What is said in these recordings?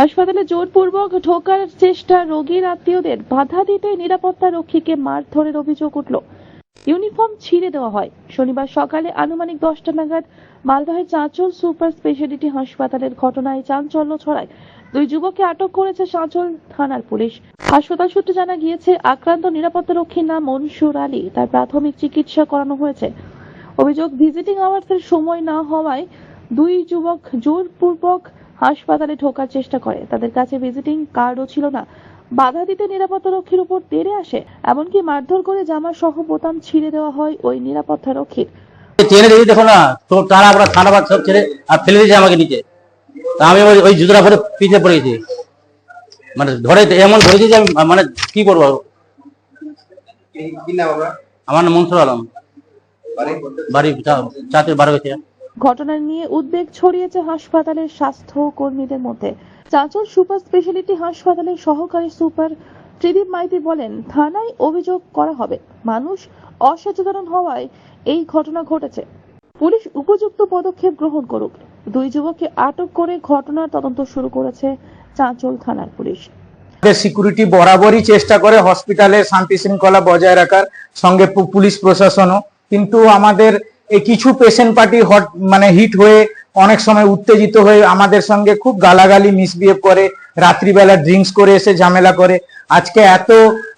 হাসপাতালে জোরপূর্বক ঢোকার চেষ্টা, রোগীর আত্মীয়দের বাধা দিতে নিরাপত্তা রক্ষীকে মারধরের অভিযোগ উঠল। ইউনিফর্ম ছিঁড়ে দেওয়া হয়। শনিবার সকালে আনুমানিক 10টা নাগাদ মালদহের চাঁচল সুপার স্পেশালিটি হাসপাতালের ঘটনায় চাঞ্চল্য ছড়ায়। দুই যুবককে আটক করেছে চাঁচল থানার পুলিশ। হাসপাতাল সূত্রে জানা গিয়েছে, আক্রান্ত নিরাপত্তা রক্ষীর নাম মনসুর আলী। তার প্রাথমিক চিকিৎসা করানো হয়েছে। অভিযোগ, ভিজিটিং আওয়ার্সের সময় না হওয়ায় দুই যুবক জোরপূর্বক হাসপাতালে ঢোকার চেষ্টা করে। তাদের কাছে ভিজিটিং কার্ডও ছিল না। বাধা দিতে নিরাপত্তা রক্ষীর উপর তেড়ে আসে, এমনকি মারধর করে জামা সহ বোতাম ছিঁড়ে দেওয়া হয় ওই নিরাপত্তা রক্ষীর। টেনে দেখি, দেখো না তো তারা আমরা থানা বাদ সব ছেড়ে আর ফেলে দিয়েছে আমাকে নিচে। আমি ওই জুতোটা পরে পিছিয়ে পড়েছি, মানে ধরে এমন ধরেছি যে মানে কি করবো। আমার নাম মনসুর আলম, বাড়ি চাঁচল 12 ঘটনা নিয়ে উদ্বেগ ছড়িয়েছে হাসপাতালের স্বাস্থ্য কর্মীদের মধ্যে। চাঁচল সুপার স্পেশালিটি হাসপাতালের সহকারী সুপার ত্রিদীপ মাইতি বলেন, থানায় অভিযোগ করা হবে। মানুষ অসচেতন হওয়ায় এই ঘটনা ঘটেছে। পুলিশ উপযুক্ত পদক্ষেপ গ্রহণ করুক। দুই যুবককে আটক করে ঘটনার তদন্ত শুরু করেছে চাঁচল থানার পুলিশ। সিকিউরিটি বরাবরই চেষ্টা করে হসপিটালের শান্তি শৃঙ্খলা বজায় রাখার, সঙ্গে পুলিশ প্রশাসনও। কিন্তু আমাদের এই কিছু পেশেন্ট পার্টি মানে হিট হয়ে অনেক সময় উত্তেজিত হয়ে আমাদের সঙ্গে খুব গালাগালি মিসবিহেভ করে, রাত্রিবেলা ড্রিঙ্কস করে এসে ঝামেলা করে। আজকে এত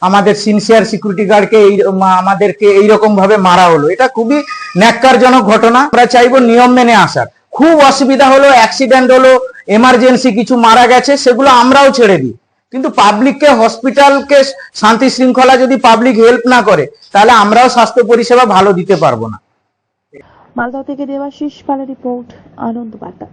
আমাদের সিনসিয়ার সিকিউরিটি গার্ডকে আমাদেরকে এইরকম ভাবে মারা হলো, এটা খুবই ন্যাক্কারজনক ঘটনা। আমরা চাইবো নিয়ম মেনে আসার। খুব অসুবিধা হলো, অ্যাক্সিডেন্ট হলো, এমার্জেন্সি কিছু মারা গেছে, সেগুলো আমরাও ছেড়ে দিই। কিন্তু পাবলিককে, হসপিটালকে শান্তি শৃঙ্খলা যদি পাবলিক হেল্প না করে, তাহলে আমরাও স্বাস্থ্য পরিষেবা ভালো দিতে পারবো না। মালদহ থেকে দেবাশিস পালের রিপোর্ট, আনন্দ বার্তা।